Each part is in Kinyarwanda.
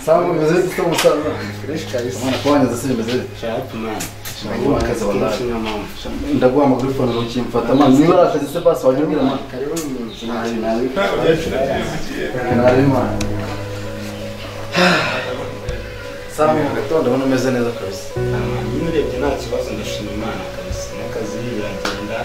Sawa mzee tuto msana. Fresh kabisa. Mwana kwanya zase mzee. Sharp man. Shangwa kaza wallahi. Ndaguha amagrupo na ukimfata man. Niba akazi se basi wanyumira man. Karibu ni Nari man. Sawa gatondo bano meze neza kabisa. Nyine urebye nta kibazo ndashima Imana kabisa. N'akazi biragenda.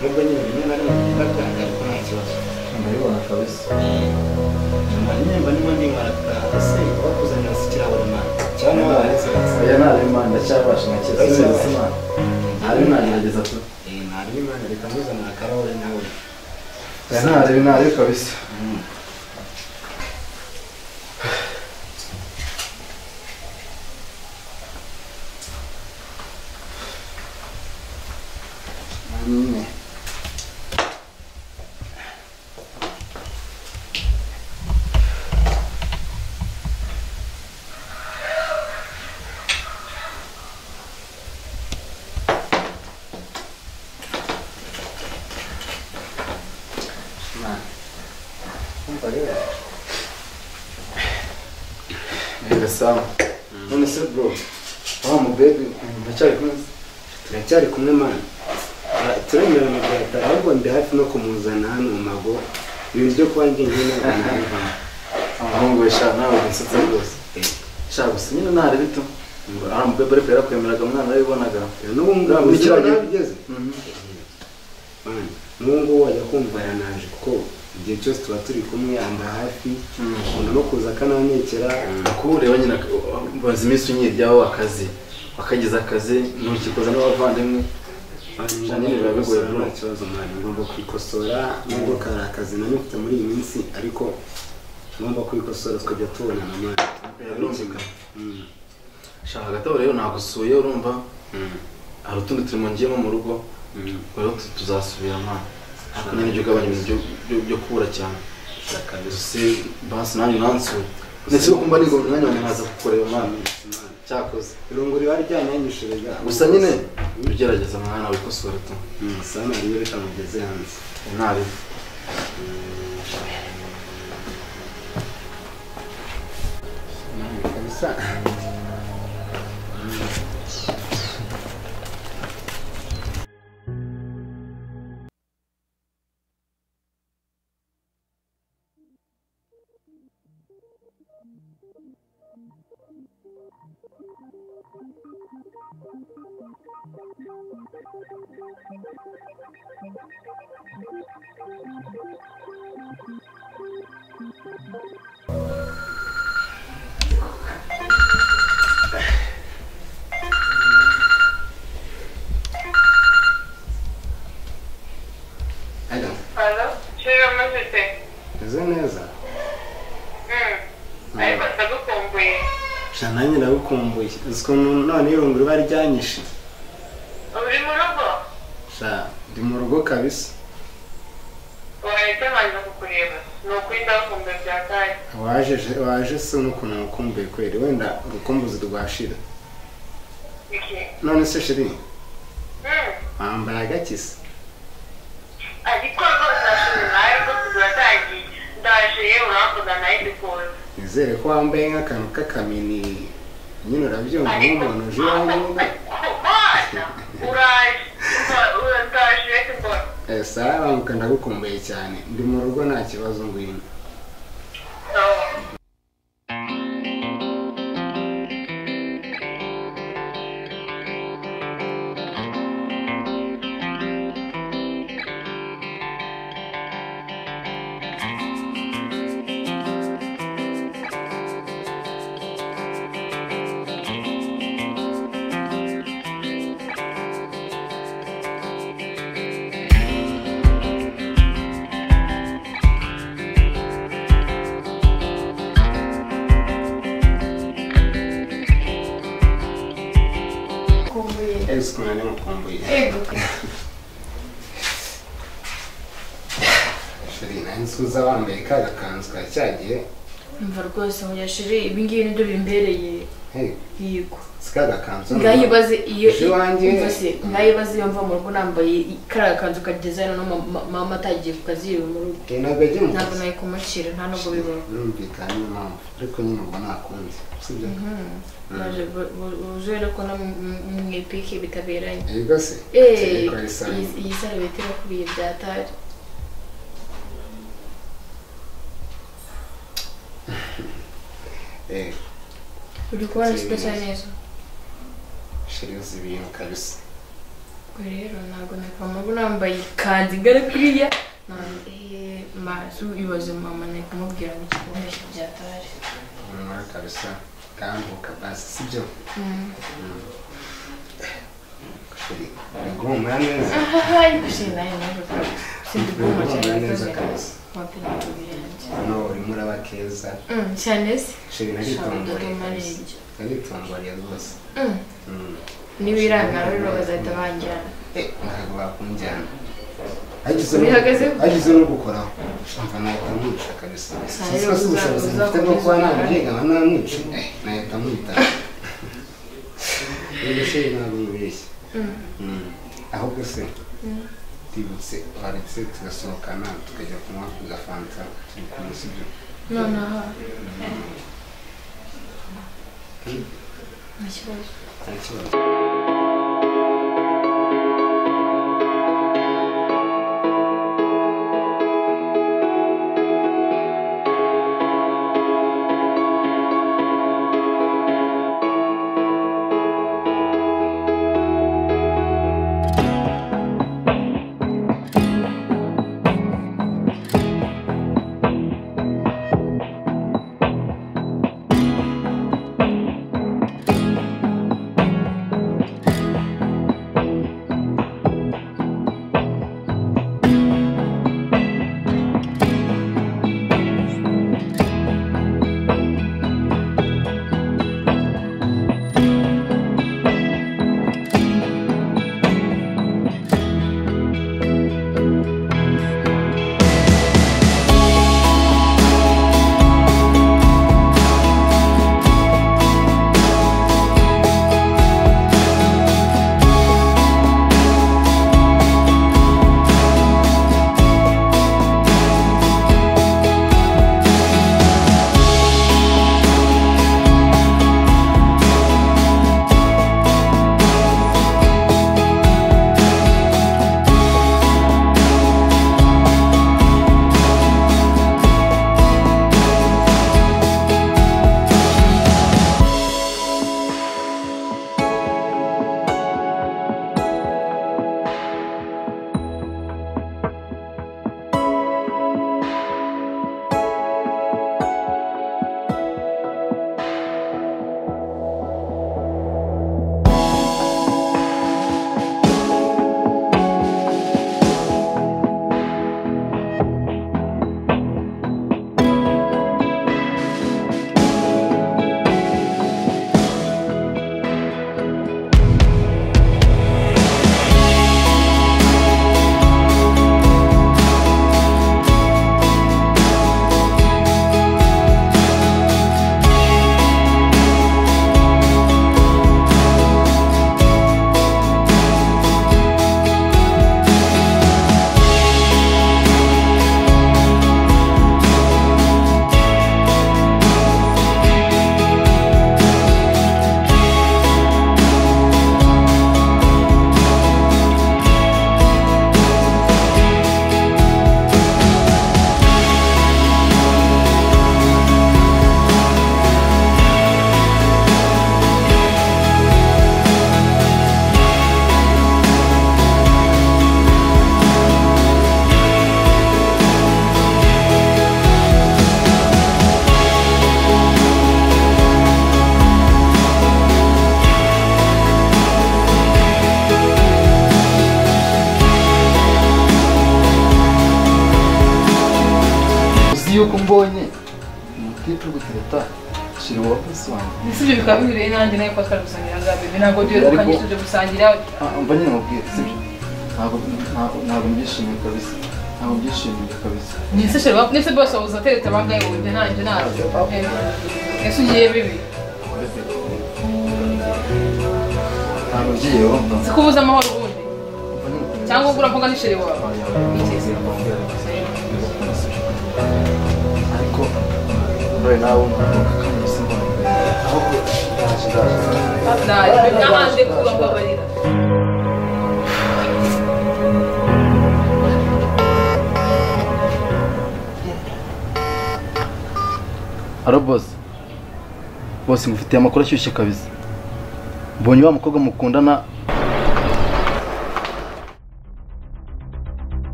Nubwo nyine rimwe na rimwe birakwanga ariko nta kibazo. Ndabibona kabisa. Nyemba nimo ndi nkarata ase bakuzanira sikiraho man. Cyangwa waretse Oya nari man ndacyabasha nakese man. Nari nagerageza tu. Nari man reka muzana akarahure nawe. Nari kabisa. Nine. Sawa. None se bro. Mbega ndacyari kumwe. Turacyari kumwe man. Turemera mu Rwanda ahubwo ndi hafi no kumuzana hano mu mago. Ibintu byo kuba ngiye n'abana. Ahongo wesha nawe nsitse rwose. Sha gusa nyine ntare bito. Mbebe rero kwemeraga mwana aribonaga. N'ubu muri kirageze bigeze. N'ubu wajya kumva yanaje kuko igihe cyose tuba turi kumwe amba hafi. No kuza kananekera kureba nyina bazi iminsi unyiryaho akazi. Akagiza akazi ntukikoza n'abavandimwe. Nyine biba bigoye nta kibazo mwana ngomba kwikosora nubwo kari akazi nari mfite muri iyi minsi ariko ngomba kwikosora tukajya tubonana mwana. Shaka gatabo rero nagusuye urumva. Hari utundi turimo ngiyemo mu rugo. Rero tuzasubira mwana. Ariko nyine ugabanya ibintu byo kubura cyane. Shaka bise basi nanjye nansuye. Ndetse kumba nigo mwanya wanjye nkaza kukureba mwana. Cyakoze. Irunguri bari ryanyanyishirega. Gusa nyine ugerageza mwana wikosora tu. Sana iyo reka mugeze hanze. Ntari. Kabisa. Hello, chega mazete. Neza. Ariko ndagukumbuye. Shana nyine ndagukumbuye. Uziko none irunguri bari ryanyishe. Uri mu rugo? Sha, ndi mu rugo kabisa. Wahita manza kukureba. Nuko ndakumbuye byakaye. Waje se n'ukuntu nakumbuye kweli wenda urukumbuzi rwashira. Iki? None se shiri. Wambaye agakisi. Ariko rwose nashimye nawe ko turatangiye. Ndaje yewe uravuga nawe ndikora. Nizere ko wambaye nk'akantu k'akamini nyine urabyumva nk'umuntu uje iwanjye. Uraje. Uraje reka mbona. Sawa nkuko ndagukumbuye cyane. Ndi mu rugo nta kibazo ngwino. Ese kuna nemo kumbuye. Shiri nansuza wambaye kaga kanzu ka cyagiye. Umva rwose ngo yashiri ibi ngibi nibyo bimbereye. Hey. Yego. sikaga kanzu ngayibaze iyo wanjye ngayibaze iyo mva mu rugo nambaye kara kanzu ka design no mama atagiye kukazi mu rugo ntabwo naye kumucira nta nubwo bibaho birumvikana niyo mpamvu ariko nyine ubwo nakunze sibyo maze ujere ko na mwipiki bitaberanye yego se iyi sarubeti irakubiye byatari uri kubona sidasa neza sheri uzi ibintu kabisa rero ntabwo nakwamaga nambaye ikanzu igana kuriya mazu ibaze mama naye kumubwira ngo ikikubonesha byatari kabisa kambuka basi sibyo sheri ngomba neza sheri naye naje sindi goma neza kabisa no urimo uraba keza cyane se sheri naritongoye rwose n'ibirangara rero bazahita banjyana ntabwo bakunjyana agize no gukoraho mva nahita mwica kabisa siko si ubushobozi mfite bwo kuba namubyiga nka namwica nahita mwita rero sheri ntabwo mubeshya ahubwo se tibutse waretse tugasohokana tukajya kunywa kugafanta turi kumwe sibyo nonaha nta kibazo yuko mbonye umutipe gutereta shira wapisi wanjye nisibyo bikaba bihuriye nanjye nayo kwa gusangira za bebe ntabwo duherukanye tuje gusangira mba nyine mubwire sibyo ntabwo mbyishimiye kabisa ntabwo mbyishimiye kabisa nise shira nise bose wabuze atereta bangaye wowe nanjye ntabyo ese ugiye bibi ntabwo ngiye wumva sikubuza amahoro ubundi cyangwa ugura mvuga n'isheri wawe ariko mbaye nawe ahubwo ndaje n'ahandi kuba mbabarira alo bosi mufitiye amakuru ashyushye kabisa mbonye wa mukobwa mukundana